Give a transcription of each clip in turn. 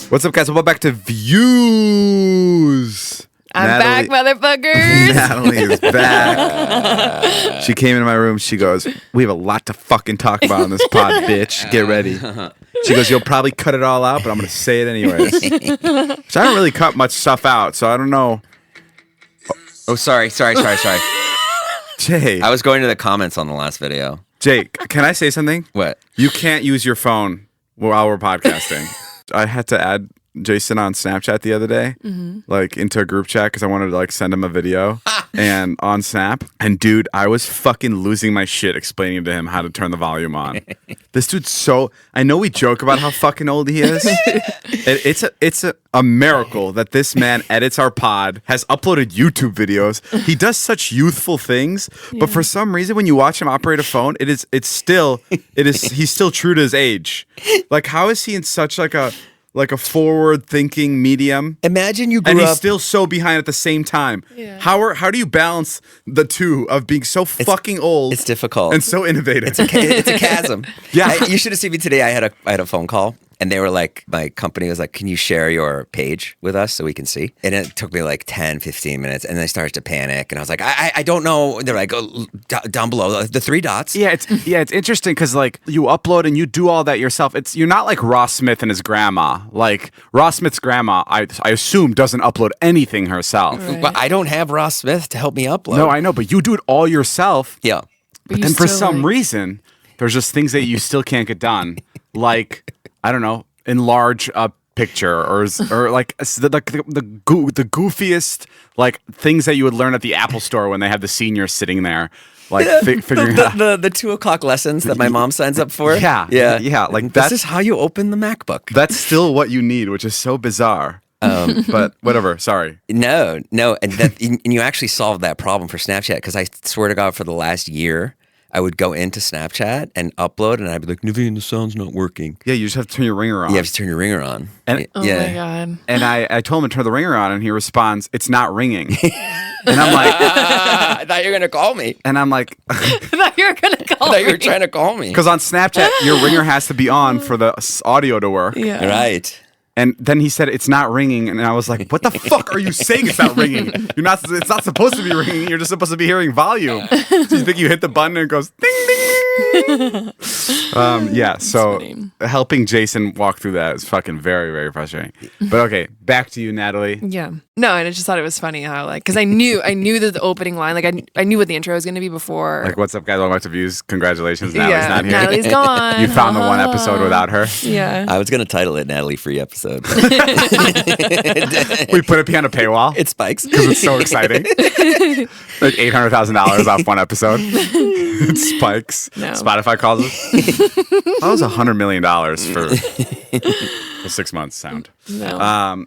What's up, guys? Welcome back to Views. I'm back, motherfuckers. Natalie is back. She came into my room. She goes, "We have a lot to fucking talk about on this pod, bitch. Get ready." She goes, "You'll probably cut it all out, but I'm going to say it anyways." So I don't really cut much stuff out, so I don't know. Oh, sorry. Jay. I was going to the comments on the last video. Jake, can I say something? What? You can't use your phone while we're podcasting. I had to add Jason on Snapchat the other day, like into a group chat because I wanted to like send him a video and on Snap. And dude, I was fucking losing my shit explaining to him how to turn the volume on. This dude's so, I know we joke about how fucking old he is. It's a miracle that this man edits our pod, has uploaded YouTube videos. He does such youthful things, but for some reason when you watch him operate a phone, he's still true to his age. Like, how is he in such like a forward-thinking medium? Imagine you grew and he's up... still so behind at the same time. Yeah. How do you balance the two of being so fucking old? It's difficult and so innovative. It's a chasm. Yeah, you should have seen me today. I had a phone call. And they were like, my company was like, "Can you share your page with us so we can see?" And it took me like 10, 15 minutes. And then I started to panic. And I was like, I don't know. They're like, "Oh, down below, the three dots." Yeah, it's interesting because like you upload and you do all that yourself. You're not like Ross Smith and his grandma. Like Ross Smith's grandma, I assume doesn't upload anything herself. Right. But I don't have Ross Smith to help me upload. No, I know, but you do it all yourself. Yeah. But then for some reason, there's just things that you still can't get done. Like, I don't know, enlarge a picture or like the goofiest like things that you would learn at the Apple store when they have the seniors sitting there like figuring out the 2 o'clock lessons that my mom signs up for. Yeah. Like this is how you open the MacBook. That's still what you need, which is so bizarre. But whatever. Sorry. No, and you actually solved that problem for Snapchat because I swear to God, for the last year, I would go into Snapchat and upload, and I'd be like, "Naveen, the sound's not working." Yeah, you just have to turn your ringer on. You have to turn your ringer on. And, oh my God. And I told him to turn the ringer on, and he responds, "It's not ringing." And I'm like, I thought you were going to call me. And I'm like, I thought you were going to call me. I thought you were trying to call me. Because on Snapchat, your ringer has to be on for the audio to work. Yeah. Right. And then he said, "It's not ringing." And I was like, "What the fuck are you saying it's not ringing? It's not supposed to be ringing. You're just supposed to be hearing volume." So you think you hit the button and it goes ding, ding. Yeah, so helping Jason walk through that is fucking very, very frustrating. But okay, back to you, Natalie. Yeah. No, and I just thought it was funny how like, because I knew that the opening line, like I knew what the intro was going to be before. Like, "What's up, guys? Welcome back to Views. Congratulations, Natalie's not here. Natalie's gone. You found the one episode without her." Yeah. I was going to title it Natalie Free Episode. We put it behind a paywall. It spikes. Because it's so exciting. Like $800,000 off one episode. It spikes. No. Spotify calls us. That was $100 million for 6 months sound. No.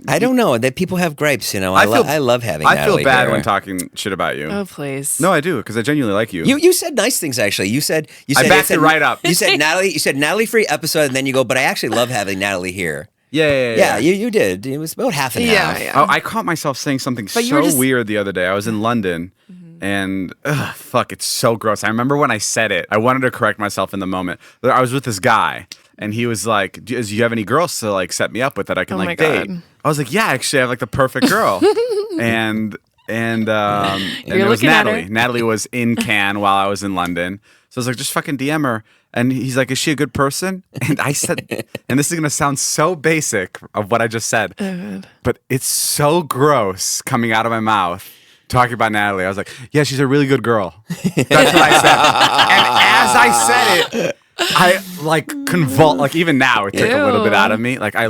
I don't know. That people have gripes, you know. I love having I Natalie feel bad here. when talking shit about you. Oh, please. No, I do, because I genuinely like you. You said nice things, actually. You said I backed it right up. You said Natalie Free Episode, and then you go, "But I actually love having Natalie here." Yeah. You did. It was about half and half. Yeah. Oh, I caught myself saying something weird the other day. I was in London, and fuck, it's so gross. I remember when I said it, I wanted to correct myself in the moment. I was with this guy, and he was like, "Do you have any girls to like set me up with that I can like date?" I was like, "Yeah, actually, I have like the perfect girl." and it was Natalie. Natalie was in Cannes while I was in London. So I was like, "Just fucking DM her." And he's like, "Is she a good person?" And I said, and this is going to sound so basic of what I just said, but it's so gross coming out of my mouth talking about Natalie. I was like, "Yeah, she's a really good girl." That's what I said. And as I said it, I like convulsed. Like even now, it took a little bit out of me. Like I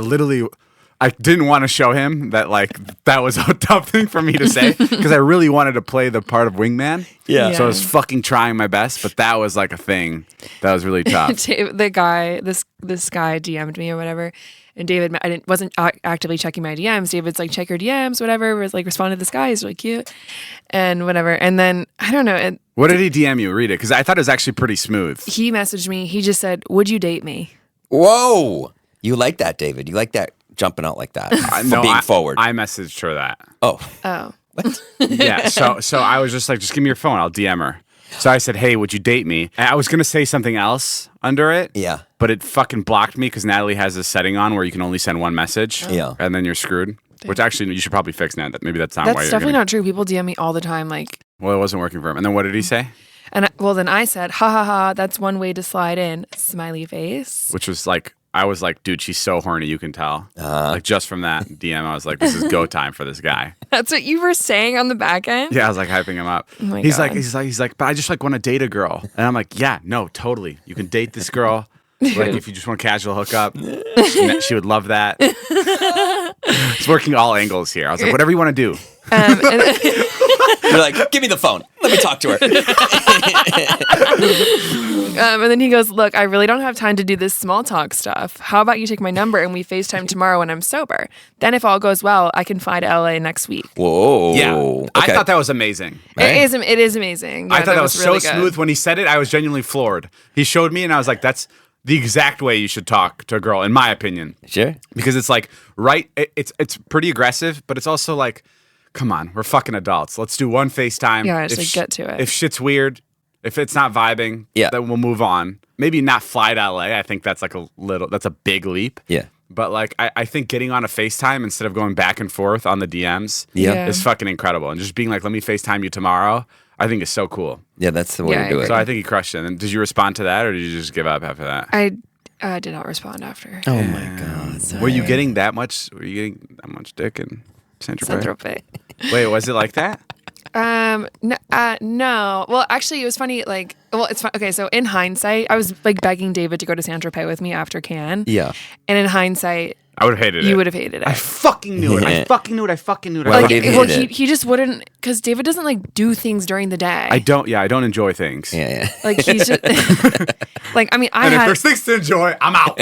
didn't want to show him that like that was a tough thing for me to say because I really wanted to play the part of wingman. Yeah. So I was fucking trying my best, but that was like a thing that was really tough. The guy, this guy DM'd me or whatever, and David, wasn't actively checking my DMs. David's like, "Check your DMs, whatever." Was like, responded to this guy. He's really cute, and whatever. And then I don't know. And what did he DM you? Read it, because I thought it was actually pretty smooth. He messaged me. He just said, "Would you date me?" Whoa, you like that, David? You like that? Jumping out like that, being forward. I messaged her that. Oh. What? Yeah. So I was just like, "Just give me your phone. I'll DM her." So I said, "Hey, would you date me?" And I was gonna say something else under it. Yeah. but it fucking blocked me because Natalie has this setting on where you can only send one message. Yeah. And then you're screwed. Which actually, you should probably fix now. Maybe that's not why That's you're definitely not true. People DM me all the time, like. Well, it wasn't working for him. And then what did he say? And then I said, ha ha ha, that's one way to slide in. Smiley face. Which was like, I was like, dude, she's so horny, you can tell. Like just from that DM, I was like, this is go time for this guy. That's what you were saying on the back end? Yeah, I was like hyping him up. Oh my he's God. like, but I just like want to date a girl. And I'm like, yeah, no, totally. You can date this girl. Like if you just want a casual hookup, she would love that. It's working all angles here. I was like, whatever you want to do. You're like, give me the phone. Let me talk to her. And then he goes, look, I really don't have time to do this small talk stuff. How about you take my number and we FaceTime tomorrow when I'm sober? Then if all goes well, I can fly to LA next week. Whoa. Yeah. Okay. I thought that was amazing. Right. It is amazing. Yeah, I thought that was really so good. smooth. When he said it, I was genuinely floored. He showed me and I was like, that's the exact way you should talk to a girl, in my opinion. Sure. Because it's like, right, it's pretty aggressive, but it's also like, come on, we're fucking adults. Let's do one FaceTime. Yeah, just like get to it. If shit's weird, if it's not vibing, Yeah. then we'll move on. Maybe not fly to LA. I think that's like that's a big leap. Yeah. But like, I think getting on a FaceTime instead of going back and forth on the DMs Yeah. is fucking incredible. And just being like, let me FaceTime you tomorrow, I think is so cool. Yeah, that's the way Yeah, to do I it. So I think he crushed it. And did you respond to that or did you just give up after that? I did not respond after. Oh my God. Were you getting that much? Were you getting that much dick in Central Bay? Tropez. Wait, was it like that? No. Well, actually, it was funny. Like, well, it's fun. Okay, so in hindsight, I was like begging David to go to San Tropez with me after Cannes. Yeah. And in hindsight, I would have hated it. you would have hated it. I fucking knew it. I fucking knew it. Why would David well, hate it? he just wouldn't, because David doesn't like do things during the day. I don't enjoy things. Yeah. Like he's just like, I mean, And if there's things to enjoy, I'm out.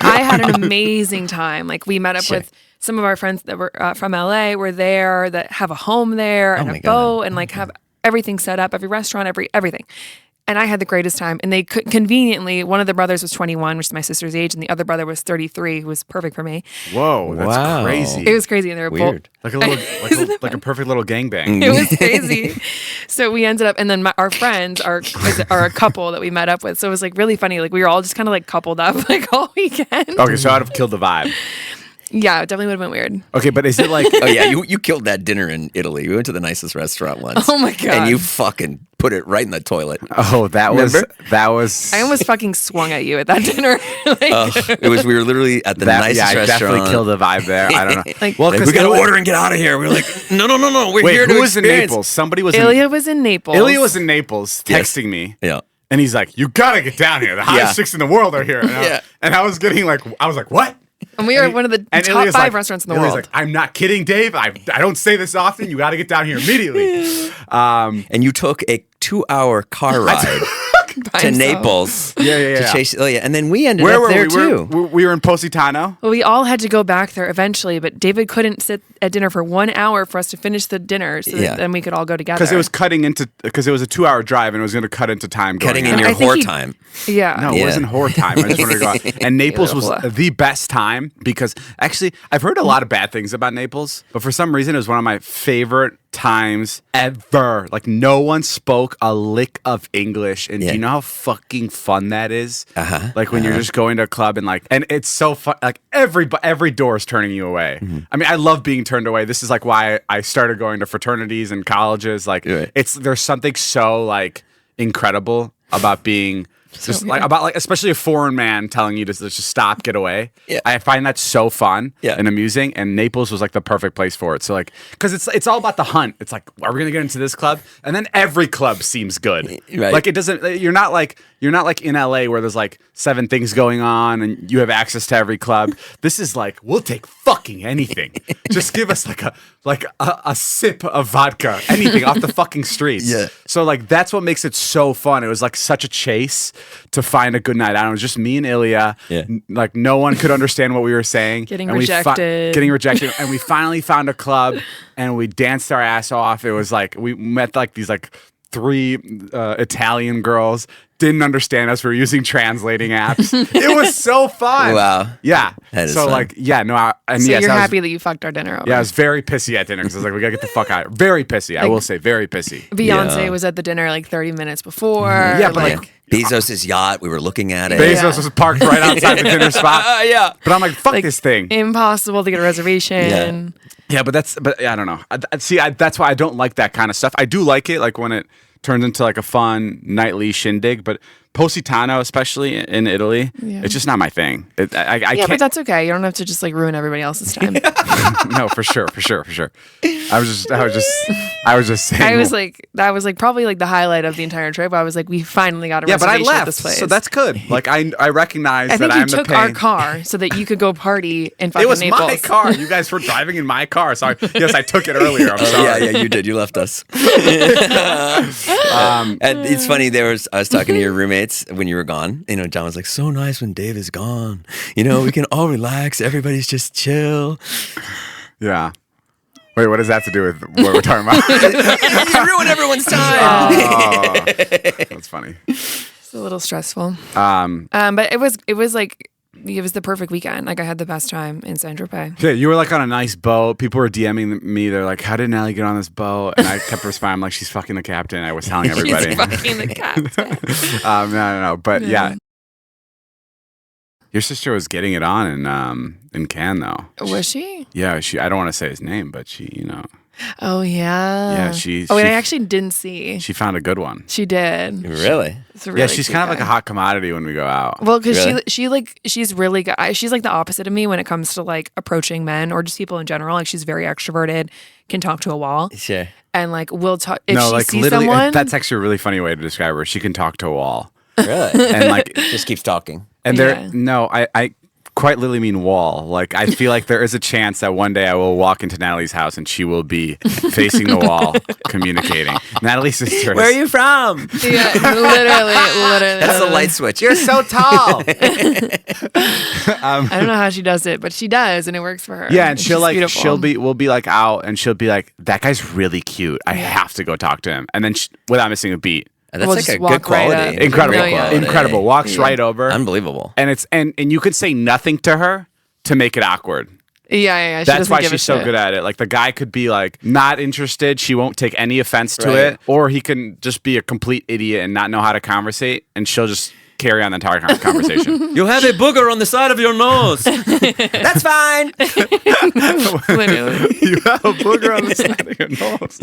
I had an amazing time. Like we met up Sure. with some of our friends that were from LA were there, that have a home there and my a boat and like have everything set up, every restaurant, everything. And I had the greatest time. And they could conveniently, one of the brothers was 21, which is my sister's age, and the other brother was 33, who was perfect for me. Whoa, that's Wow. crazy. It was crazy. And they were Weird. like a little, like a perfect little gangbang. It was crazy. So we ended up, and then our friends are a couple that we met up with. So it was like really funny. Like we were all just kind of like coupled up like all weekend. Okay, so I'd have killed the vibe. Yeah, it definitely would have been weird. Okay, but is it like? Oh yeah, you killed that dinner in Italy. We went to the nicest restaurant once. Oh my God. And you fucking put it right in the toilet. Oh, that Remember? was. I almost fucking swung at you at that dinner. Like, We were literally at the nicest I restaurant. definitely killed the vibe there. I don't know. Like- well, Like, because we gotta order and get out of here. We were like, no, we're Wait, here who to was in experience. Naples? Somebody was. Ilya was in Naples. Ilya was in Naples Yes. texting me. Yeah. And he's like, "You gotta get down here. The hottest Yeah. chicks in the world are here." And Yeah. I was getting like, I was like, "What?" And we are one of the And top Ilya's 5 like- restaurants in the Ilya's world. like, "I'm not kidding, Dave. I don't say this often. You got to get down here immediately." And you took a 2-hour car ride By to himself. Naples Yeah. to chase Ilya. And then we ended Where up were there we? too. We were in Positano. Well, we all had to go back there eventually, but David couldn't sit at dinner for 1 hour for us to finish the dinner, so Yeah. that then we could all go together. Because it was because it was a 2-hour drive and it was going to cut into time. Cutting going in out. your I think whore he- time. Yeah. No, it Yeah. wasn't whore time. I just wanted to go out. And Naples was Blah. the best time because actually I've heard a lot of bad things about Naples, but for some reason it was one of my favorite times ever. Like no one spoke a lick of English, and Yeah. do you know how fucking fun that is? Uh-huh. Like when you're just going to a club and it's so fun. Like every door is turning you away. Mm-hmm. I mean, I love being turned away. This is like why I started going to fraternities and colleges. Like Right. there's something so like incredible about being. Just like about like especially a foreign man telling you to just stop, get away. Yeah. I find that so fun Yeah. and amusing, and Naples was like the perfect place for it. So like, because it's all about the hunt. It's like, are we gonna get into this club? And then every club seems good. Right. Like it doesn't. You're not like in LA where there's like 7 things going on and you have access to every club. This is like we'll take fucking anything. Just give us like a sip of vodka, anything off the fucking streets. Yeah. So like that's what makes it so fun. It was like such a chase to find a good night out. It was just me and Ilya. Yeah. Like no one could understand what we were saying. Getting And we rejected. getting rejected. And we finally found a club and we danced our ass off. It was like we met like these like 3 Italian girls. Didn't understand us. We were using translating apps. It was so fun. Wow. Yeah. That is so fun. like yeah no. And So yes, you're I was- happy that you fucked our dinner over. yeah, I was very pissy at dinner because I was like, we gotta get the fuck out. Very pissy. I will say, very pissy. Beyonce Yeah. was at the dinner like 30 minutes before. Yeah, but like, like Bezos' yacht. We were looking at it. Bezos was parked right outside the dinner spot. Yeah. But I'm like, fuck this thing. Impossible to get a reservation. Yeah, but I don't know. That's why I don't like that kind of stuff. I do like it, like when it turns into like a fun nightly shindig, but Positano, especially in Italy, it's just not my thing. I can't. But that's okay. You don't have to just like ruin everybody else's time. No, for sure. I was just saying. That was like probably like the highlight of the entire trip. I was like, we finally got a reservation but I left, at this place. so that's good. Like I recognize I think that you I'm the took pain. our car so that you could go party in fucking It was Naples. my car. You guys were driving in my car. Sorry. Yes, I took it earlier. I'm sorry. Yeah, you did. You left us. And it's funny. I was talking to your roommates when you were gone. You know, John was like, "So nice when Dave is gone. You know, we can all relax. Everybody's just chill." Yeah. Wait, what does that have to do with what we're talking about? You ruin everyone's time. Oh, that's funny. It's a little stressful. But it was like it was the perfect weekend. Like I had the best time in Saint Tropez. Yeah, you were like on a nice boat. People were DMing me. They're like, "How did Natalie get on this boat?" And I kept responding, I'm like, "She's fucking the captain." I was telling everybody. She's fucking the captain. No. But yeah. Your sister was getting it on in Cannes though. Was she? Yeah, I don't want to say his name, but she, you know. Oh yeah. Yeah, she. Oh, wait, I actually didn't see. She found a good one. She did. Really? It's a really Yeah, she's cute kind of guy. like a hot commodity when we go out. Well, because Really? she's really good. She's like the opposite of me when it comes to like approaching men or just people in general. Like she's very extroverted, can talk to a wall, Sure. and like will talk. If No, she like sees literally, someone, that's actually a really funny way to describe her. She can talk to a wall, Really? and like, Just keeps talking. and Yeah. I quite literally mean wall. Like, I feel like there is a chance that one day I will walk into Natalie's house and she will be facing the wall, communicating. Natalie's sister. Where are you from? yeah, literally. That's the light switch. You're so tall. I don't know how she does it, but she does, and it works for her. Yeah, and she'll she's like beautiful. we'll be like out, and she'll be like, "That guy's really cute. I have to go talk to him." And then without missing a beat, That's We'll like just a walk good right quality. up. incredible, Really good. incredible. Walks right over, Unbelievable. and it's and you could say nothing to her to make it awkward. Yeah. She That's doesn't why give a she's so shit. good at it. Like the guy could be like not interested. She won't take any offense to Right. it, or he can just be a complete idiot and not know how to conversate, and she'll just carry on the entire conversation. You have a booger on the side of your nose. That's fine. Literally. You have a booger on the side of your nose.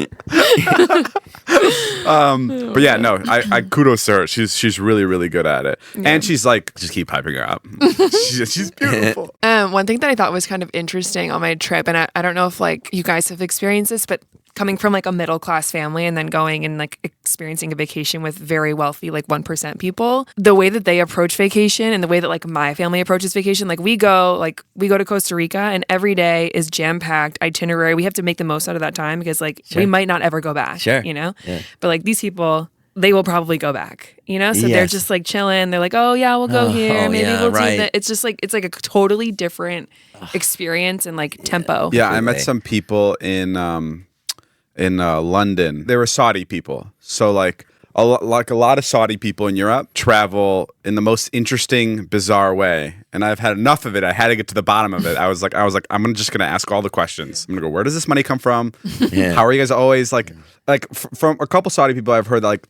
But yeah, no, I kudos to her. She's really, really good at it. And she's like, just keep hyping her up. she's beautiful. One thing that I thought was kind of interesting on my trip, and I don't know if like you guys have experienced this, but coming from like a middle class family and then going and like experiencing a vacation with very wealthy like 1% people, the way that they approach vacation and the way that like my family approaches vacation, like we go to Costa Rica and every day is jam packed itinerary. We have to make the most out of that time because like we might not ever go back. Sure. You know, Yeah. but like these people, they will probably go back, you know? So they're Yes. just like chilling. They're like, oh yeah, we'll go here. Maybe yeah, we'll right. do that. It's just like, it's like a totally different experience and like tempo. Yeah, I met Absolutely. some people in London. They were Saudi people. So like a lot of Saudi people in Europe travel in the most interesting, bizarre way. And I've had enough of it. I had to get to the bottom of it. I was like, just gonna ask all the questions. I'm gonna go, where does this money come from? Yeah. How are you guys always from a couple Saudi people I've heard that like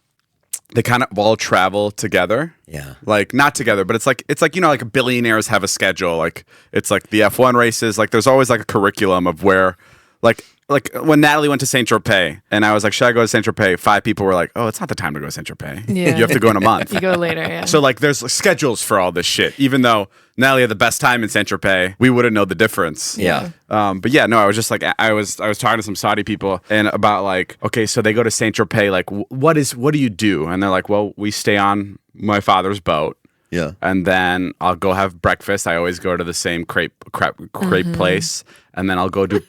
they kind of all travel together. Yeah. Like not together, but it's like you know, like billionaires have a schedule. Like it's like the F1 races. Like there's always like a curriculum of where like when Natalie went to Saint Tropez and I was like, should I go to Saint Tropez? 5 people were like, oh, it's not the time to go to Saint Tropez. Yeah. You have to go in a month. You go later, yeah. So like there's schedules for all this shit. Even though Natalie had the best time in Saint Tropez, we wouldn't know the difference. Yeah. But yeah, no, I was just like, I was talking to some Saudi people and about like, okay, so they go to Saint Tropez, like what do you do? And they're like, well, we stay on my father's boat. Yeah. And then I'll go have breakfast. I always go to the same crepe place, and then I'll go do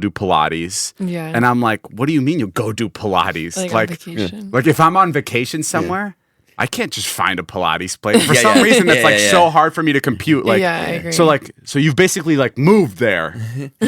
Pilates. Yeah. And I'm like, what do you mean you go do Pilates? Like on vacation. Like if I'm on vacation somewhere, I can't just find a Pilates place. For Yeah, some yeah. reason, it's Yeah, like yeah, so yeah. hard for me to compute. Like, Yeah, I agree. So you've basically like moved there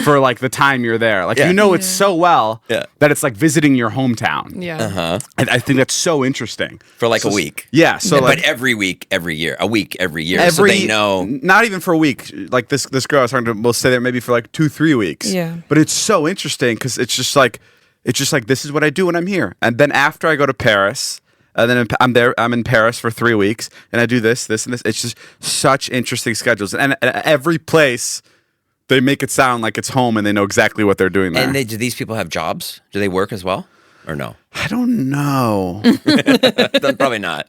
for like the time you're there. Like Yeah. you know it so well Yeah. that it's like visiting your hometown. Yeah. Uh-huh. And I think that's so interesting. For like a week. Yeah. So like But every week, every year. A week, every year. So they know. Not even for a week. Like this girl I was talking to will stay there maybe for like 2-3 weeks. Yeah. But it's so interesting because it's just like this is what I do when I'm here. And then after I go to Paris and then I'm in Paris for 3 weeks, and I do this, and this. It's just such interesting schedules, and every place they make it sound like it's home, and they know exactly what they're doing there. And do these people have jobs? Do they work as well, or no? I don't know. Probably not.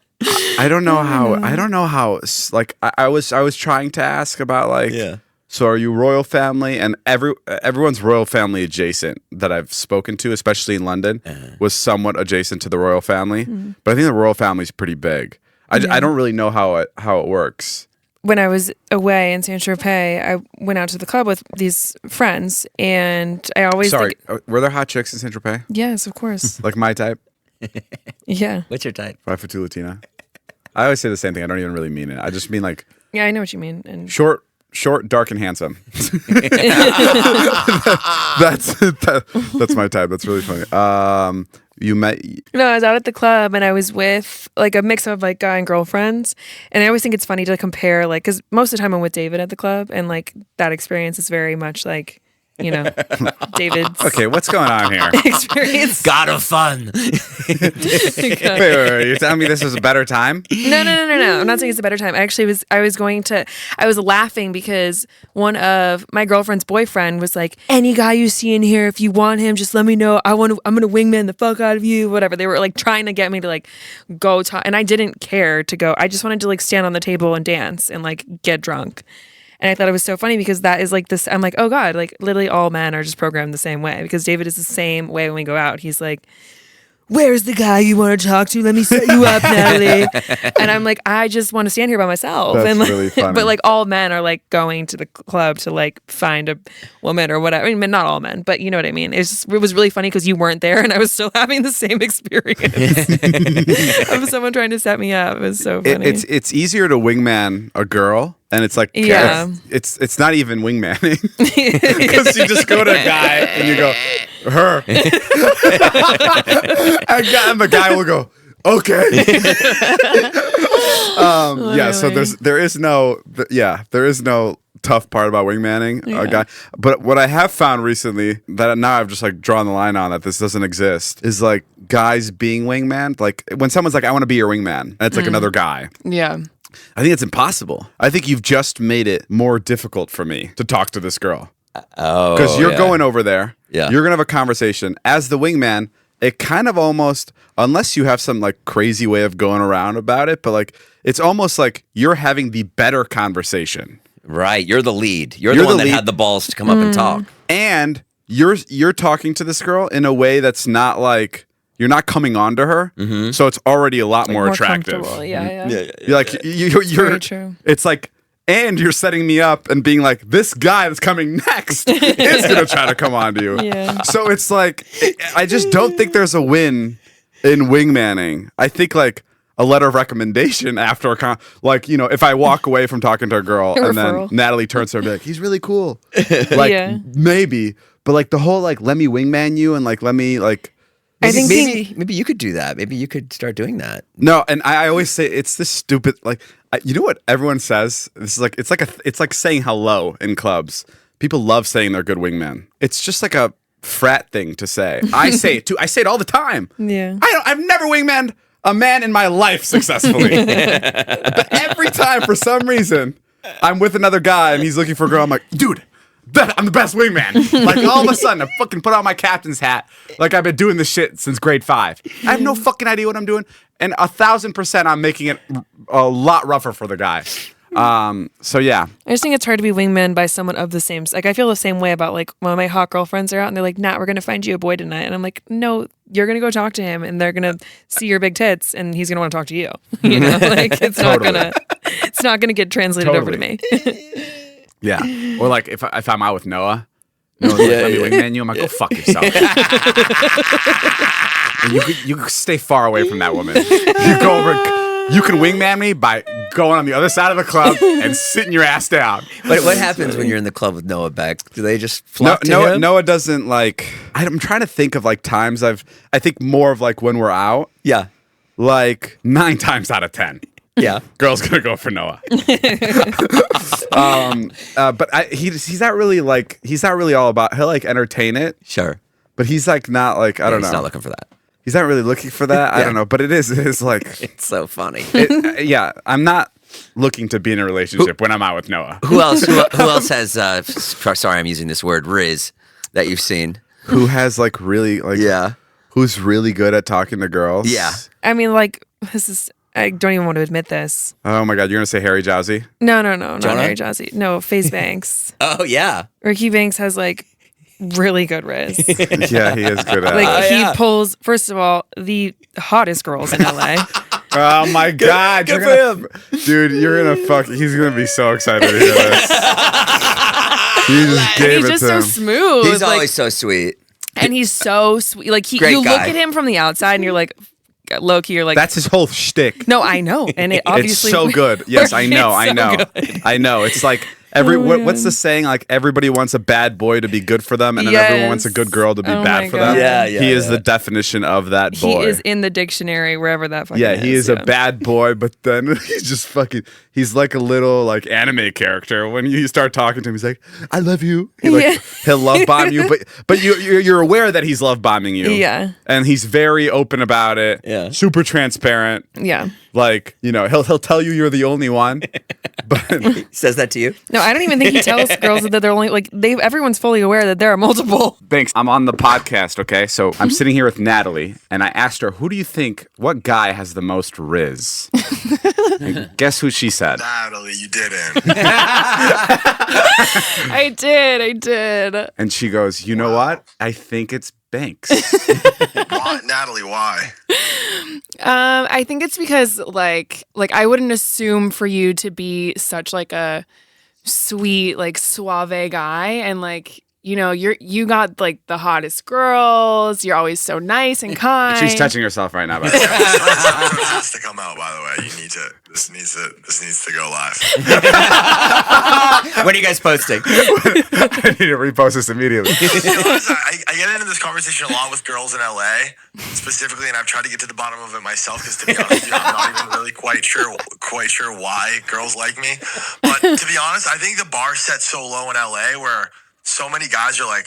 I don't know how. Like I was trying to ask about like. Yeah. So are you royal family? And everyone's royal family adjacent that I've spoken to, especially in London, was somewhat adjacent to the royal family. But I think the royal family is pretty big. I don't really know how it works. When I was away in Saint Tropez, I went out to the club with these friends, and I always were there hot chicks in Saint Tropez? Yes, of course. Like my type? Yeah. What's your type? 5'2" Latina. I always say the same thing. I don't even really mean it. I just mean like yeah, I know what you mean. And short, dark, and handsome. That's my type. That's really funny. You met? No, I was out at the club and I was with like a mix of like guy and girlfriends. And I always think it's funny to compare, like, because most of the time I'm with David at the club, and like that experience is very much like, you know, David's. Okay, what's going on here? Experience. God of fun. Wait, you're telling me this was a better time? No. I'm not saying it's a better time. Actually, I was laughing because one of my girlfriend's boyfriend was like, any guy you see in here, if you want him, just let me know. I'm going to wingman the fuck out of you, whatever. They were like trying to get me to like go talk. And I didn't care to go. I just wanted to like stand on the table and dance and like get drunk. And I thought it was so funny because that is like this, I'm like, oh God, like literally all men are just programmed the same way, because David is the same way when we go out. He's like, where's the guy you want to talk to? Let me set you up, Natalie. And I'm like, I just want to stand here by myself. That's and like, really funny. But like all men are like going to the club to like find a woman or whatever. I mean, not all men, but you know what I mean? It was really funny because you weren't there and I was still having the same experience of someone trying to set me up. It was so funny. It's easier to wingman a girl. And it's like, yeah, it's not even wingmanning, because you just go to a guy and you go, her, and the guy will go, okay. Yeah. So there is no tough part about wingmanning a guy. But what I have found recently that now I've just like drawn the line on that this doesn't exist is like guys being wingman. Like when someone's like, I want to be your wingman, and it's like another guy. Yeah. I think it's impossible. I think you've just made it more difficult for me to talk to this girl. Oh, because you're going over there. Yeah. You're gonna have a conversation as the wingman. It kind of almost, unless you have some like crazy way of going around about it, but like it's almost like you're having the better conversation. Right. You're the lead. You're the one that had the balls to come up and talk. And you're talking to this girl in a way that's not like. You're not coming on to her, so it's already a lot more attractive. Yeah. You're like, you're very true. It's like, and you're setting me up and being like, this guy that's coming next is going to try to come on to you. Yeah. So it's like, I just don't think there's a win in wingmanning. I think like a letter of recommendation after like, you know, if I walk away from talking to a girl and then Natalie turns to her and be like, he's really cool. Like, maybe. But like the whole like, let me wingman you and like, let me like, maybe you could do that. Maybe you could start doing that. No, and I always say it's this stupid like you know what everyone says. This is like it's like saying hello in clubs. People love saying they're good wingmen. It's just like a frat thing to say. I say it too. I say it all the time. Yeah, I've never wingmaned a man in my life successfully, but every time for some reason I'm with another guy and he's looking for a girl. I'm like, dude. I'm the best wingman. Like all of a sudden, I fucking put on my captain's hat. Like I've been doing this shit since grade 5. I have no fucking idea what I'm doing, and 1,000% I'm making it a lot rougher for the guy. So yeah, I just think it's hard to be wingman by someone of the same. Like I feel the same way about like when my hot girlfriends are out and they're like, "Nat, we're gonna find you a boy tonight," and I'm like, "No, you're gonna go talk to him, and they're gonna see your big tits, and he's gonna want to talk to you." You know, like it's not gonna get translated over to me. Yeah, or like if I'm out with Noah's like, let me wingman you. I'm like, go fuck yourself. And you stay far away from that woman. You go over. You can wingman me by going on the other side of the club and sitting your ass down. What happens when you're in the club with Noah Beck? Do they just flock to him? Noah doesn't like. I'm trying to think of like times I think more of like when we're out. Yeah, like 9 times out of 10. Yeah, girl's gonna go for Noah. But he's not really all about. He'll like entertain it, sure, but he's like not like I don't know. He's not looking for that. he's not really looking for that. I don't know, but it is like It's so funny. yeah. I'm not looking to be in a relationship when I'm out with Noah. Who else? Who else has? Sorry, I'm using this word, Rizz, that you've seen. Who has like really like who's really good at talking to girls? Yeah. I mean, like, this is, I don't even want to admit this. Oh my God, you're gonna say Harry Jowsey? No, not Jonah? Harry Jazzy. No, Faze Banks. Oh yeah. Ricky Banks has like really good Rizz. Yeah, he is good at Like it. he pulls, first of all, the hottest girls in LA. Oh my God, Good you're for gonna, dude, you're gonna fuck. He's gonna be so excited to hear this. You just gave He's it just to so him. smooth. He's like, always so sweet. and he's so sweet. Like Great you guy. look at him from the outside and you're like, low key, you're like, That's his whole shtick. no, I know, and it obviously It's so good. Yes, I know. It's I so know. good. I know. It's like what's the saying? Like everybody wants a bad boy to be good for them, and then everyone wants a good girl to be Oh bad my for God. them. Yeah, He is the definition of that boy. He is in the dictionary wherever that fucking Yeah, he is a yeah. bad boy, but then he's just fucking. He's like a little like anime character. When you start talking to him, he's like, "I love you." He'll love bomb you, but you're aware that he's love bombing you. Yeah. and he's very open about it. Yeah. super transparent. Yeah. Like he'll tell you you're the only one, but He says that to you. No, I don't even think he tells girls that they're only like everyone's fully aware that there are multiple. thanks. I'm on the podcast. Okay, so I'm sitting here with Natalie, and I asked her, "Who do you think? What guy has the most Rizz?" And guess who she said? Natalie, you didn't. I did. And she goes, "You know what? I think it's Banks." Why? Natalie, why? I think it's because like I wouldn't assume for you to be such like a sweet, like suave guy, and like you got like the hottest girls. You're always so nice and kind. She's touching herself right now. By the way. This episode has to come out, by the way. This needs to go live. When are you guys posting? I need to repost this immediately. To be honest, I get into this conversation a lot with girls in LA, specifically, and I've tried to get to the bottom of it myself. Because to be honest with you, I'm not even really quite sure why girls like me. But to be honest, I think the bar set so low in LA where so many guys are like,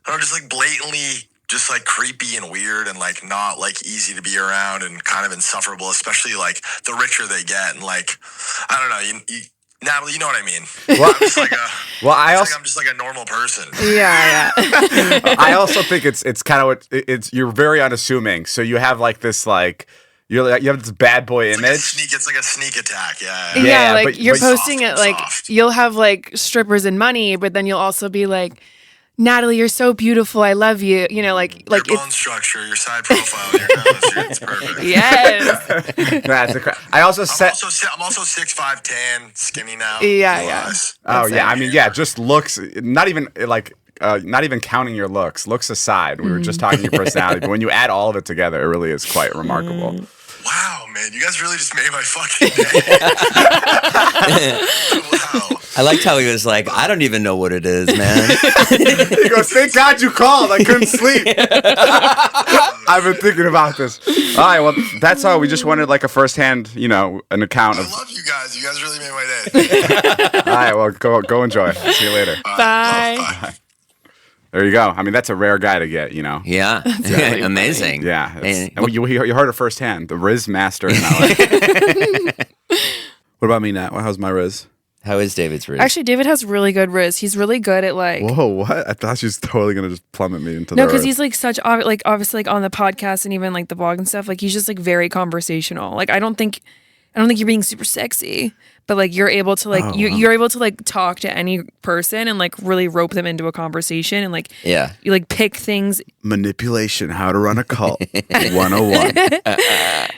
I don't know, just like blatantly just like creepy and weird and like not like easy to be around and kind of insufferable, especially like the richer they get. And like, I don't know, you Natalie, you know what I mean? Well, I'm just like I'm just like a normal person. Yeah. I also think it's kind of what it's. You're very unassuming, so you have like this like. You have this bad boy image. It's like a sneak attack, yeah. Yeah, like but you're soft posting and it like soft. you'll have like strippers and money, but then you'll also be like, Natalie, you're so beautiful. I love you. You know, like Your bone it's structure, your side profile, your nose, it's perfect. yes. That's I also said. I'm also 6'5", tan, skinny now. Yeah, Blue yeah. eyes. Oh That's yeah, it. I mean just looks. Not even like. Not even counting your looks. Looks aside, we were just talking your personality, but when you add all of it together, it really is quite remarkable. Wow, man, you guys really just made my fucking day. Wow. I liked how he was like, I don't even know what it is, man. He goes, "Thank God you called. I couldn't sleep. I've been thinking about this." All right, well, that's all. We just wanted like a firsthand, an account I of. love you guys. You guys really made my day. All right, well, go enjoy. See you later. Bye. Bye. There you go. I mean, that's a rare guy to get, Yeah. Amazing. Yeah. And- And you heard it firsthand. The Rizz master in LA. What about me, Nat? How's my Rizz? How is David's Rizz? Actually, David has really good Rizz. He's really good at like Whoa, what? I thought she was totally going to just plummet me into no, the because earth. he's like such obviously like on the podcast and even like the blog and stuff. Like he's just like very conversational. Like I don't think you're being super sexy, but like you're able to like you're able to like talk to any person and like really rope them into a conversation and like Yeah. you like pick things. Manipulation, how to run a cult, 101.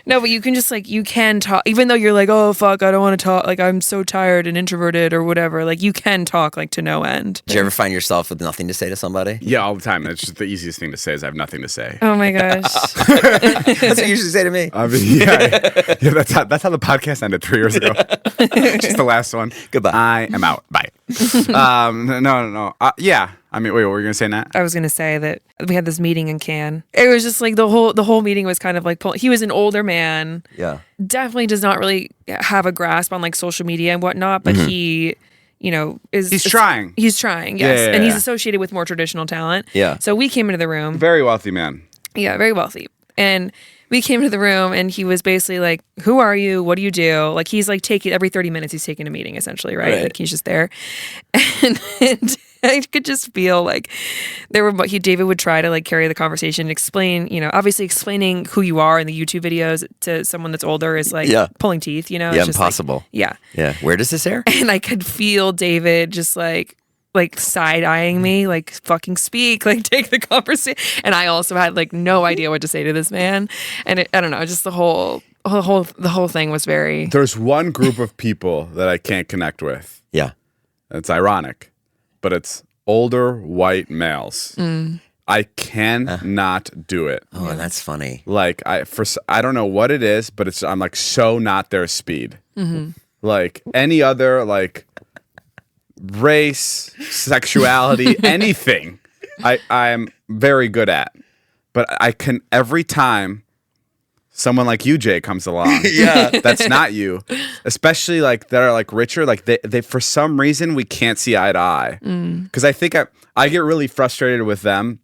No, but you can just like you can talk even though you're like, oh fuck, I don't want to talk. Like I'm so tired and introverted or whatever. Like you can talk like to no end. Did you ever find yourself with nothing to say to somebody? Yeah, all the time. It's just the easiest thing to say is I have nothing to say. Oh my gosh. That's what you usually say to me. I mean, yeah, that's how the podcast ended 3 years ago. Just the last one. Goodbye. I am out. Bye. No. Yeah. I mean, wait, what were you gonna say, Nat? I was gonna say that we had this meeting in Cannes. It was just like the whole meeting was kind of like he was an older man. Yeah. Definitely does not really have a grasp on like social media and whatnot, but he, He's trying. He's trying, yes, Yeah. and he's associated with more traditional talent. Yeah. So we came into the room. Very wealthy man. Yeah, very wealthy. And we came to the room and he was basically like, who are you? What do you do? Like, he's like taking every 30 minutes, he's taking a meeting essentially, right? Like, he's just there. And I could just feel like David would try to like carry the conversation, explain, obviously explaining who you are in the YouTube videos to someone that's older is like pulling teeth, Yeah, it's just impossible. Like, yeah. Yeah. Where does this air? And I could feel David just like side eyeing me, like fucking speak, like take the conversation. And I also had like no idea what to say to this man. And I don't know, just the whole thing was very. There's one group of people that I can't connect with. Yeah. It's ironic, but it's older white males. I cannot do it. Oh, that's funny. Like I don't know what it is, but I'm like so not their speed. Like any other like race, sexuality, anything, I'm very good at. But I can every time someone like you, Jay, comes along. That's not you. Especially like that are like richer. Like they for some reason we can't see eye to eye. Because I think I get really frustrated with them.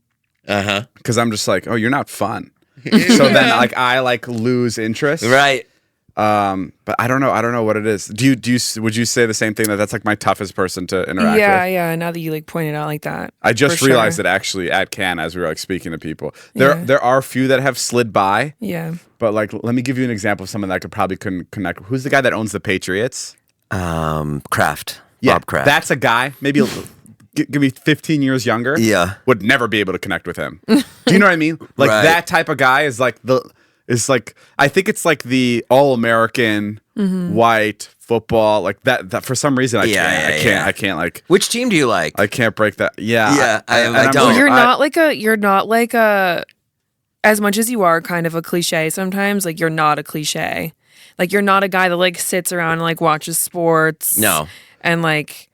Because I'm just like, oh, you're not fun. So then like I like lose interest. Right. But I don't know what it is. Would you say the same thing, that's like my toughest person to interact with? Yeah. Now that you like pointed out like that, I just realized that actually at Cannes as we were like speaking to people, there are a few that have slid by. Yeah. But like, let me give you an example of someone that I could probably connect. Who's the guy that owns the Patriots? Kraft. Yeah, Bob Kraft. That's a guy. Maybe give me 15 years younger. Yeah. Would never be able to connect with him. Do you know what I mean? Like that type of guy is like I think it's like the all-American white football, like that for some reason I can't like. Which team do you like? I can't break that. Yeah. I don't. You're not like a as much as you are kind of a cliche sometimes, like you're not a cliche. Like you're not a guy that like sits around and like watches sports. No. And like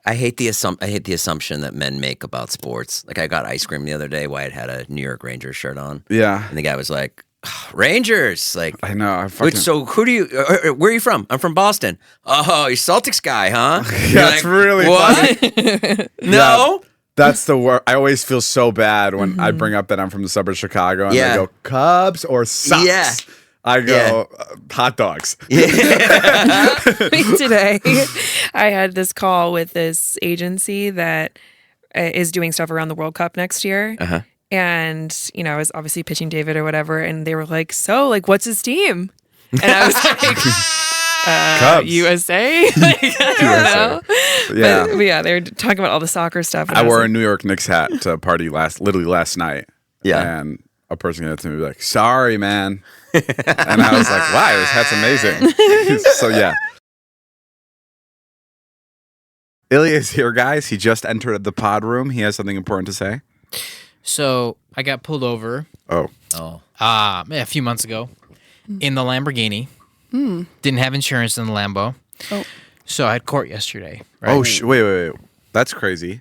I hate the assumption that men make about sports. Like I got ice cream the other day. Wyatt had a New York Rangers shirt on. Yeah. And the guy was like, Rangers. Like I know. So who do you? Where are you from? I'm from Boston. Oh, you're Celtics guy, huh? That's like, really what? No. Yeah, that's the word. I always feel so bad when I bring up that I'm from the suburbs of Chicago and they go Cubs or Sox. Yeah. I go hot dogs. Today, I had this call with this agency that is doing stuff around the World Cup next year. And, I was obviously pitching David or whatever. And they were like, so, like, what's his team? And I was like, Cubs. USA? Like, I don't know. Yeah. But yeah, they were talking about all the soccer stuff. I wore a New York Knicks hat to a party literally last night. Yeah. And a person came up to me like, sorry, man. And I was like, wow, this hat's amazing. So, yeah. Ilya is here, guys. He just entered the pod room. He has something important to say. So I got pulled over. A few months ago in the Lamborghini. Didn't have insurance in the Lambo. So I had court yesterday. Right? Wait. That's crazy.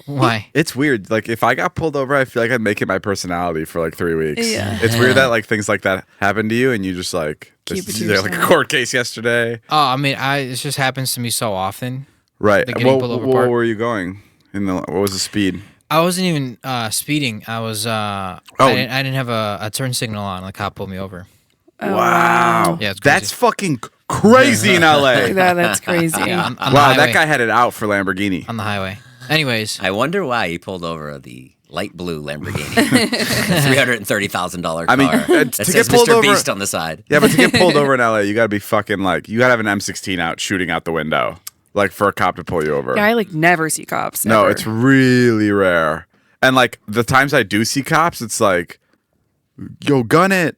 Why? It's weird. Like if I got pulled over, I feel like I'd make it my personality for like 3 weeks. Yeah. It's weird that like things like that happen to you and you just like Keep it to there's like a yourself. court case yesterday. Oh, I mean, it just happens to me so often. Right. The getting pulled over What part. were you going? What was the speed? I wasn't even speeding. I was. I didn't have a turn signal on. The cop pulled me over. Wow. Yeah, it's crazy. That's fucking crazy in LA. That's crazy. Yeah, on the Wow, highway. that guy had it out for Lamborghini. On the highway. Anyways, I wonder why he pulled over the light blue Lamborghini, $330,000 car. I mean, that to says get pulled Mr. over- Beast on the side. Yeah, but to get pulled over in LA, you gotta be fucking like, you gotta have an M16 out shooting out the window. Like for a cop to pull you over. Yeah, I like never see cops. No, ever. it's really rare. And like the times I do see cops, it's like, yo, gun it.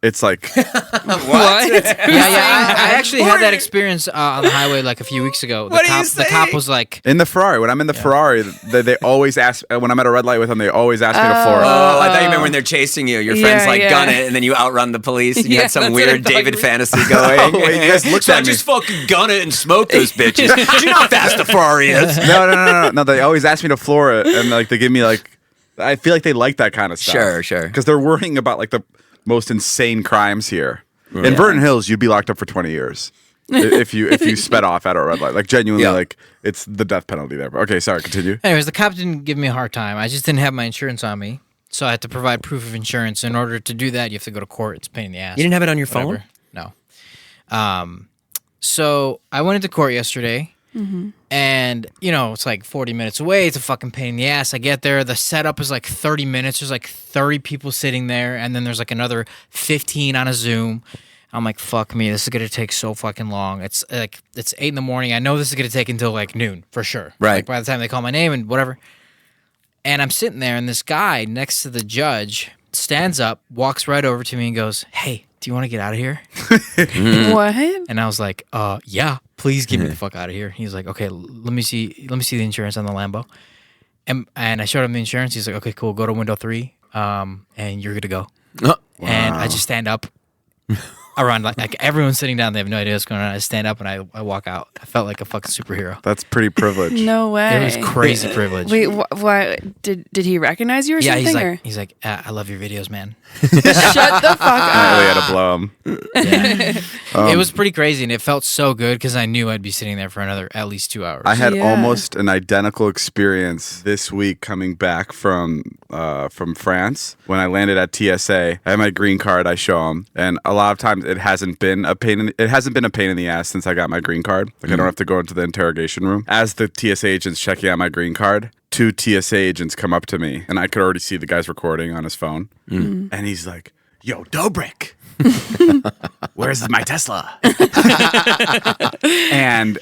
It's like, what? I actually had that experience on the highway like a few weeks ago. The cop was like, in the Ferrari. When I'm in the Ferrari, they always ask, when I'm at a red light with them, they always ask me to floor it. Oh, I thought you meant when they're chasing you. Your friends Yeah, gun it, and then you outrun the police, and you had some that's what I weird thought David you were- fantasy going. Wait, you guys looked So at me. just fucking gun it and smoke those bitches. Do you know how fast the Ferrari is? No. They always ask me to floor it, and like they give me like, I feel like they like that kind of stuff. Sure. Because they're worrying about like the most insane crimes here. In Vernon Hills, you'd be locked up for 20 years if you sped off at a red light. Like genuinely, like it's the death penalty there. Okay, sorry, continue. anyways, the cop didn't give me a hard time. I just didn't have my insurance on me. So I had to provide proof of insurance. In order to do that, you have to go to court. It's a pain in the ass. You didn't have it on your phone? No. So I went into court yesterday, and, you know, it's like 40 minutes away. It's a fucking pain in the ass. I get there. The setup is like 30 minutes. There's like 30 people sitting there, and then there's like another 15 on a Zoom. I'm like, fuck me. This is going to take so fucking long. It's 8 in the morning. I know this is going to take until like noon for sure. Right. Like by the time they call my name and whatever. And I'm sitting there, and this guy next to the judge stands up, walks right over to me, and goes, "Hey, do you want to get out of here?" What? And I was like, yeah, please get me the fuck out of here." He's like, "Okay, let me see the insurance on the Lambo." And I showed him the insurance. He's like, "Okay, cool. Go to window 3, and you're good to go." And I just stand up. Around like everyone's sitting down, they have no idea what's going on. I stand up and I walk out. I felt like a fucking superhero. That's pretty privileged. No way. It was crazy privilege. Wait, why did he recognize you or Yeah, something? he's like, I love your videos, man. Shut the fuck I really up. had to blow him. Yeah. It was pretty crazy, and it felt so good because I knew I'd be sitting there for another at least 2 hours. I had almost an identical experience this week coming back from France. When I landed at TSA, I had my green card. I show them, and a lot of times it hasn't been a pain in the ass since I got my green card. Like I don't have to go into the interrogation room. As the TSA agent's checking out my green card, 2 TSA agents come up to me, and I could already see the guy's recording on his phone, and he's like, "Yo, Dobrik, where's my Tesla?" and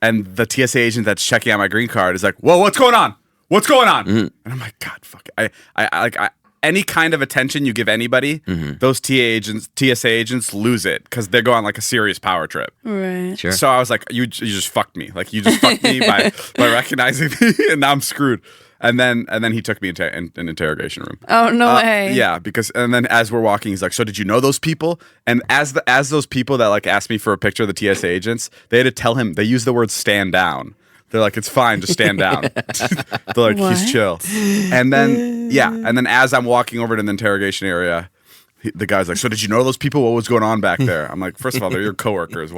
the TSA agent that's checking out my green card is like, "Whoa, what's going on? What's going on?" And I'm like, "God, fuck it." I any kind of attention you give anybody, those TSA agents lose it because they go on like a serious power trip. Right. Sure. So I was like, you just fucked me. Like you just fucked me by recognizing me, and now I'm screwed. And then he took me into an interrogation room. Oh, no way. Yeah, and then as we're walking, he's like, "So did you know those people?" And as those people that like asked me for a picture of the TSA agents, they had to tell him, they used the word "stand down." They're like, "It's fine, just stand down." They're like, What? "He's chill." And then as I'm walking over to the interrogation area, the guy's like, "So did you know those people? What was going on back there?" I'm like, "First of all, they're your coworkers.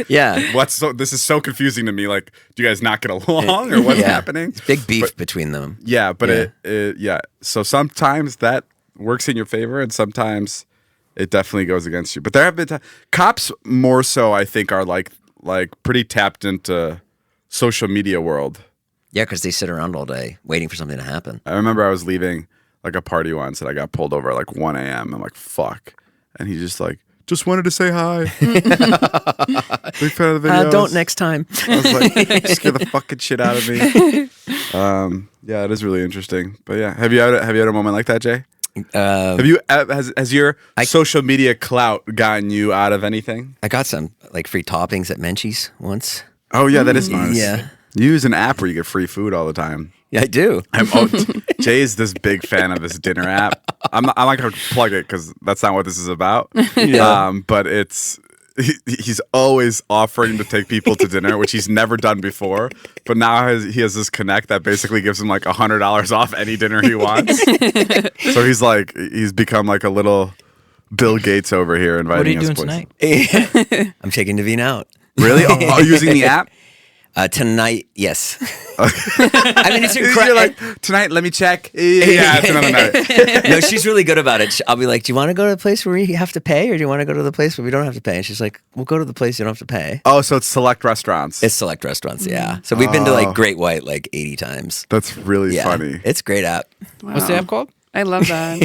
Yeah. This is so confusing to me. Like, do you guys not get along, or what's happening?" It's big beef between them. Yeah, but So sometimes that works in your favor, and sometimes it definitely goes against you. But there have been cops more so, I think, are like pretty tapped into social media world. Yeah, because they sit around all day waiting for something to happen. I remember I was leaving like a party once, and I got pulled over at like 1 a.m. I'm like, "Fuck," and he's just like, "Just wanted to say hi." Big fan of the videos. Don't next time. I was like, scare the fucking shit out of me. Yeah, it is really interesting. But yeah, have you had a moment like that, Jay? Has your social media clout gotten you out of anything? I got some like free toppings at Menchie's once. Oh yeah, that is nice. Yeah. You use an app where you get free food all the time. Yeah, I do. Jay's this big fan of this dinner app. I'm not going to plug it because that's not what this is about. But he's always offering to take people to dinner, which he's never done before. But now he has this connect that basically gives him like $100 off any dinner he wants. So he's become like a little Bill Gates over here inviting us. What are you doing tonight? I'm taking Naveen out. Really? Oh, using the app? Tonight, yes. I mean, it's You're incredible. like, "Tonight, let me check." Yeah, it's another night. No, she's really good about it. I'll be like, "Do you want to go to the place where we have to pay, or do you want to go to the place where we don't have to pay?" And she's like, "We'll go to the place you don't have to pay." Oh, so it's select restaurants. It's select restaurants, yeah. So we've been to like Great White like 80 times. That's really Yeah, funny. it's a great app. What's the app called? I love that.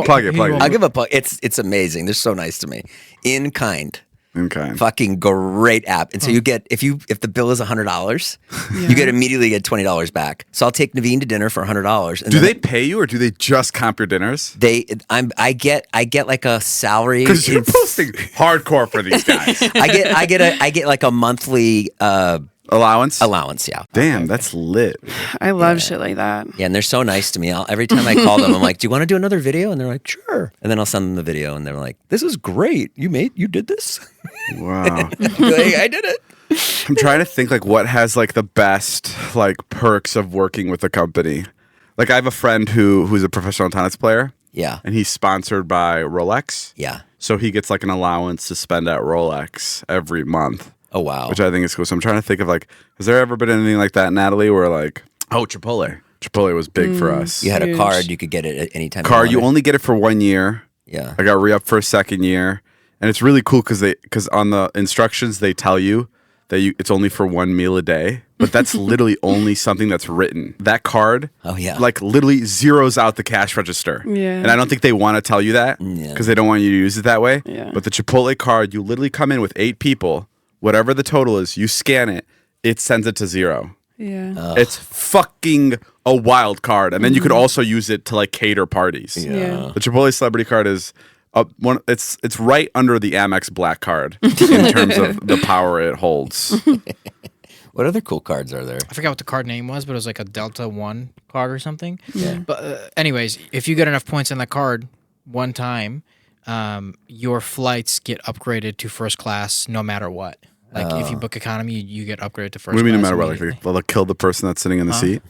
Plug it. I'll give a plug. It's amazing. They're so nice to me. In kind. Okay. Fucking great app. And so you get if the bill is $100, you immediately get $20 back. So I'll take Naveen to dinner for $100. Do they pay you, or do they just comp your dinners? I get like a salary Because you're posting hardcore for these guys. I get like a monthly allowance, yeah. Damn, that's lit. I love shit like that. Yeah, and they're so nice to me. Every time I call them, I'm like, "Do you want to do another video?" And they're like, "Sure." And then I'll send them the video, and they're like, "This is great. You did this?" Wow. Like, I did it. I'm trying to think like what has like the best like perks of working with a company. Like I have a friend who's a professional tennis player. Yeah. And he's sponsored by Rolex. Yeah. So he gets like an allowance to spend at Rolex every month. Oh, wow. Which I think is cool. So I'm trying to think of like, has there ever been anything like that, Natalie, where like, oh, Chipotle. Chipotle was big for us. You had a Huge. card, you could get it at any time. You only get it for 1 year. Yeah. I got re-up for a second year. And it's really cool because on the instructions they tell you that it's only for 1 meal a day, but that's literally only something that's written. That card, like literally zeroes out the cash register. Yeah. And I don't think they want to tell you that because they don't want you to use it that way. Yeah. But the Chipotle card, you literally come in with 8 people, whatever the total is, you scan it, it sends it to 0. Yeah. It's fucking a wild card. And then you could also use it to like cater parties. Yeah. The Chipotle celebrity card is it's right under the Amex Black Card in terms of the power it holds. What other cool cards are there? I forgot what the card name was, but it was like a Delta One card or something. Yeah. But anyways, if you get enough points on that card one time, your flights get upgraded to first class no matter what. Like if you book economy, you get upgraded to first class. What do you mean no matter what? Like they'll kill the person that's sitting in the seat?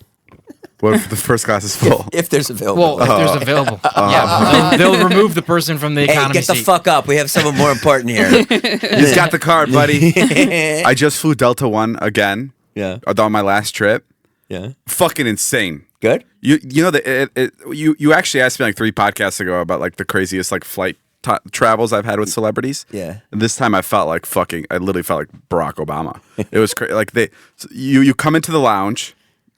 What if the first class is full? If there's available. Well, if there's available. Yeah, they'll remove the person from the economy Get the seat. fuck up. We have someone more important here. He's got the card, buddy. I just flew Delta One again. Yeah. On my last trip. Yeah. Fucking insane. Good? You know you actually asked me like 3 podcasts ago about like the craziest like flight travels I've had with celebrities. Yeah. And this time I felt like I literally felt like Barack Obama. It was crazy. Like you come into the lounge,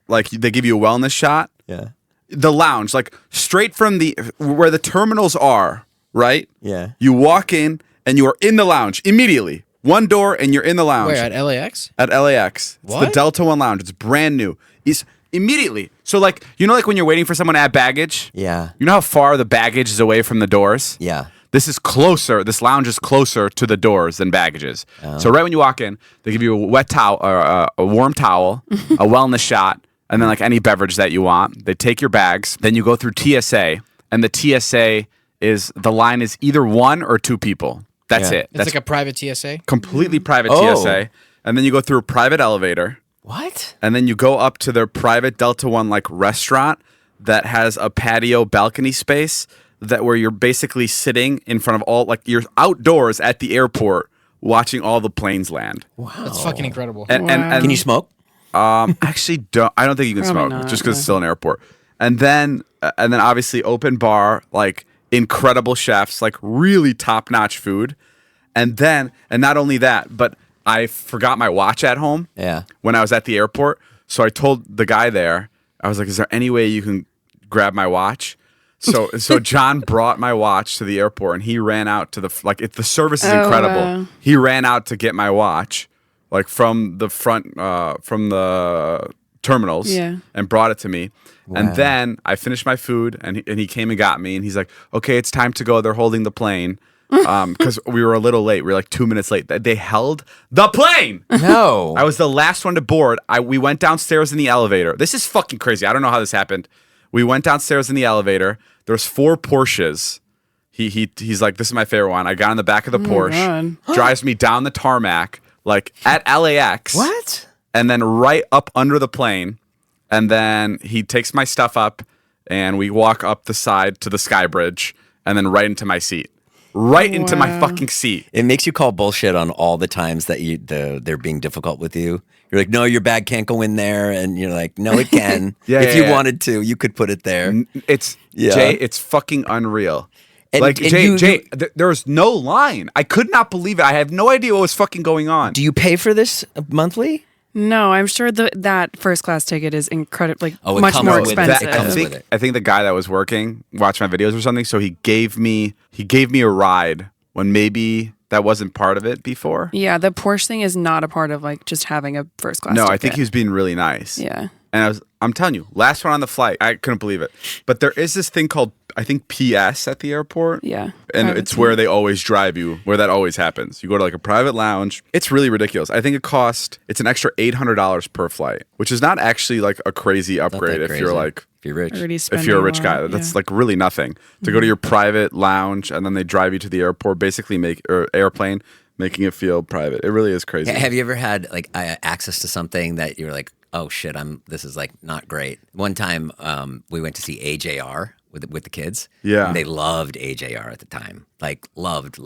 like they give you a wellness shot. Yeah. The lounge, like straight from where the terminals are, right? Yeah. You walk in and you are in the lounge immediately. One door and you're in the lounge. Where, at LAX? At LAX. It's the What? Delta One lounge. It's brand new. It's immediately. So like, you know like when you're waiting for someone to add baggage? Yeah. You know how far the baggage is away from the doors? Yeah. This is closer. This lounge is closer to the doors than baggages. So right when you walk in, they give you a wet towel or a warm towel, a wellness shot, and then like any beverage that you want. They take your bags. Then you go through TSA, and the TSA the line is either 1 or 2 people. That's it. It's That's like a private TSA? completely private Oh. TSA. And then you go through a private elevator. What? And then you go up to their private Delta One like restaurant that has a patio balcony space where you're basically sitting in front of like you're outdoors at the airport watching all the planes land. Wow. That's fucking incredible. And Can you smoke? actually I don't think you can Probably smoke not, just because it's still an airport. And then obviously open bar, like incredible chefs, like really top-notch food. And not only that, but I forgot my watch at home when I was at the airport. So I told the guy there, I was like, is there any way you can grab my watch? So John brought my watch to the airport and he ran out to the service is incredible. Wow. He ran out to get my watch like from the front from the terminals and brought it to me. Wow. And then I finished my food and he came and got me and he's like, okay, it's time to go. They're holding the plane. Because we were a little late. We were like 2 minutes late. They held the plane. No. I was the last one to board. We went downstairs in the elevator. This is fucking crazy. I don't know how this happened. We went downstairs in the elevator. There's 4 Porsches. He's like, this is my favorite one. I got in the back of the Porsche. Drives me down the tarmac, like at LAX. What? And then right up under the plane. And then he takes my stuff up and we walk up the side to the Sky Bridge and then right into my seat. Right into my fucking seat. It makes you call bullshit on all the times that they're being difficult with you. You're like, no, your bag can't go in there, and you're like, no, it can. If you wanted to, you could put it there. Jay, it's fucking unreal. And Jay, there was no line. I could not believe it. I have no idea what was fucking going on. Do you pay for this monthly? No, I'm sure that first class ticket is incredibly it much comes more with expensive. that. I think the guy that was working watched my videos or something, so he gave me a ride when maybe that wasn't part of it before. Yeah, the Porsche thing is not a part of like just having a first class No, ticket. I think he was being really nice. Yeah. And I'm telling you, last one on the flight, I couldn't believe it. But there is this thing called, I think, PS at the airport. Yeah. And Private it's seat. where they always drive you, where that always happens. You go to like a private lounge. It's really ridiculous. I think it's an extra $800 per flight, which is not actually like a crazy upgrade if you're like, if you're rich. Already if you're a spending rich guy. lot, That's yeah. like really nothing. To go to your private lounge and then they drive you to the airport, basically airplane, making it feel private. It really is crazy. Have you ever had like access to something that you're like, oh shit, this is like not great? One time we went to see AJR with the kids. Yeah. And they loved AJR at the time. Like loved.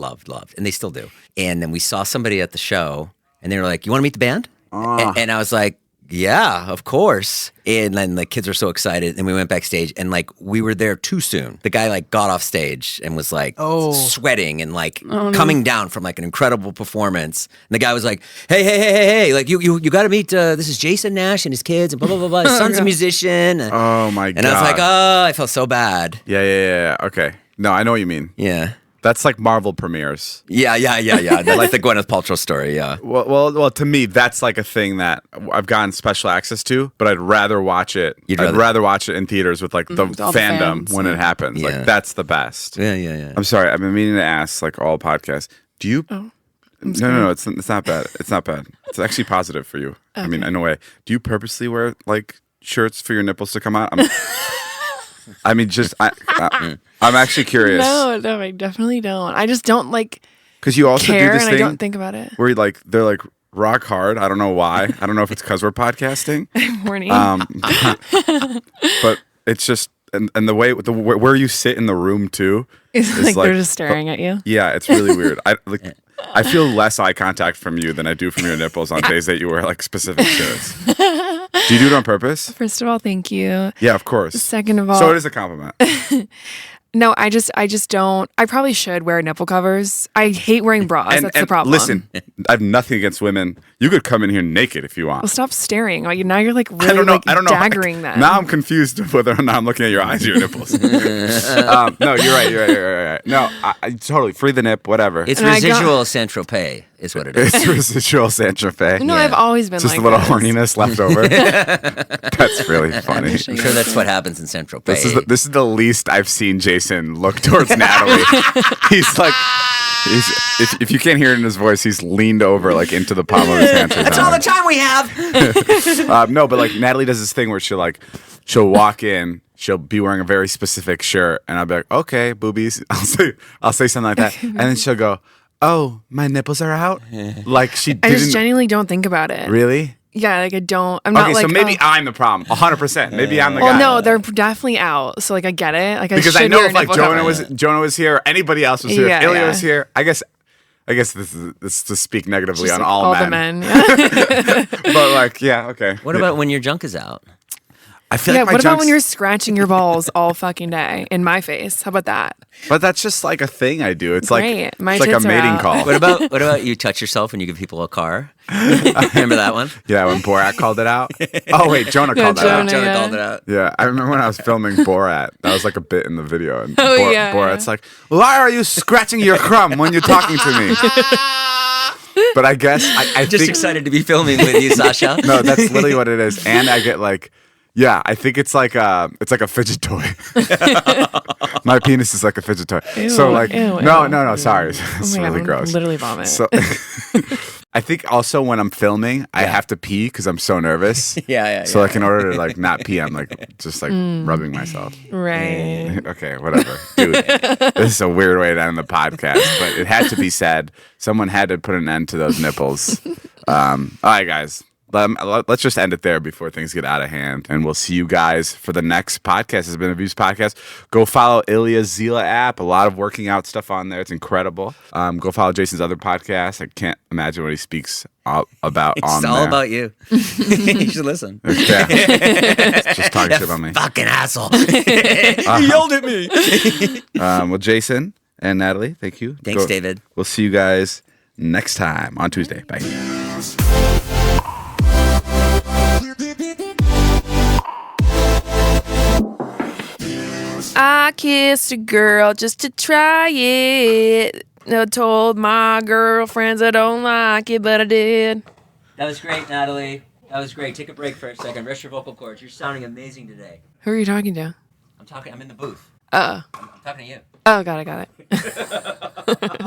And they still do. And then we saw somebody at the show and they were like, you want to meet the band? And I was like, yeah, of course. And then the kids were so excited, and we went backstage, and like we were there too soon. The guy like got off stage and was like sweating and like coming down from like an incredible performance. And the guy was like, "Hey, like you got to meet. This is Jason Nash and his kids and blah blah blah blah. His son's a musician." Oh my god! And I was like, "Oh, I felt so bad." Yeah. Okay. No, I know what you mean. Yeah. That's like Marvel premieres. Yeah. That's like the Gwyneth Paltrow story. Yeah. Well. To me, that's like a thing that I've gotten special access to, but I'd rather watch it. I'd rather watch it in theaters with like the fandom when it happens. Yeah. Like that's the best. Yeah. I'm sorry. I've been meaning to ask like all podcasts. Do you? Oh, No. It's not bad. It's not bad. It's actually positive for you. Okay. I mean, in a way. Do you purposely wear like shirts for your nipples to come out? I mean, I'm actually curious. No, I definitely don't. I just don't like because you also care, do this and thing I don't think about it. where they're like rock hard. I don't know why. I don't know if it's because we're podcasting. Horny. But it's just and the way where you sit in the room too It's like they're just staring at you. Yeah, it's really weird. I feel less eye contact from you than I do from your nipples on days that you wear like specific shirts. Do you do it on purpose? First of all, thank you. Yeah, of course. Second of all, so it is a compliment. No, I just don't. I probably should wear nipple covers. I hate wearing bras. That's the problem. Listen, I have nothing against women. You could come in here naked if you want. Well, stop staring. Like now you're like really I don't know. daggering them. Now I'm confused whether or not I'm looking at your eyes or your nipples. No, you're right. No, I totally free the nip, whatever. It's residual Saint-Tropez is what it is. It's residual Saint-Tropez. No, I've always been just like a little this. horniness left over. That's really funny. I'm sure that's what happens in Saint-Tropez. This is the least I've seen Jason look towards Natalie. He's like, if you can't hear it in his voice, he's leaned over like into the palm of his hand. That's all the time we have. No, but like Natalie does this thing where she'll walk in, she'll be wearing a very specific shirt, and I'll be like, okay, boobies. I'll say something like that, and then she'll go, oh, my nipples are out. Like she didn't. I just genuinely don't think about it. Really? Yeah, like I don't. I'm not like. Okay, so maybe I'm the problem. 100%. Maybe I'm the guy. Well, no, they're definitely out. So like I get it. Like because I I know wear if like nipple Jonah covers. was here, or anybody else was here, if Ilya was here, I guess this is to speak negatively Just on like all the men. men. But like, yeah, okay. What about when your junk is out? I feel Yeah, like my what about junk's- when you're scratching your balls all fucking day in my face? How about that? But that's just like a thing I do. It's Great. like My it's like a tits are mating out. call. What about you touch yourself when you give people a car? Remember that one? Yeah, when Borat called it out. Oh wait, Jonah called that out. Jonah. Jonah Yeah. called it out. Yeah, I remember when I was filming Borat. That was like a bit in the video, and Yeah. Borat's like, "Why are you scratching your crumb when you're talking to me?" But I guess I Just think excited to be filming with you, Sasha. no, that's literally what it is, and I get like. Yeah, I think it's like a fidget toy. My penis is like a fidget toy. Ew, so like ew, no, sorry. Oh It's my God, really I'm gross. literally vomit. So I think also when I'm filming, I have to pee because I'm so nervous. Yeah. So like in order to like not pee, I'm like just like rubbing myself. Right. Okay, whatever. Dude, this is a weird way to end the podcast, but it had to be said. Someone had to put an end to those nipples. All right, guys. Let's just end it there before things get out of hand. And we'll see you guys for the next podcast. It's been a Views podcast. Go follow Ilya's Zila app. A lot of working out stuff on there. It's incredible. Go follow Jason's other podcast. I can't imagine what he speaks about on there. It's all about you. You should listen. Yeah. Just talking shit about me. Fucking asshole. He yelled at me. Well, Jason and Natalie, thank you. Thanks, David. We'll see you guys next time on Tuesday. Bye. I kissed a girl just to try it. I told my girlfriends I don't like it, but I did. That was great, Natalie. That was great. Take a break for a second. Rest your vocal cords. You're sounding amazing today. Who are you talking to? I'm in the booth. Oh. I'm talking to you. Oh, got it.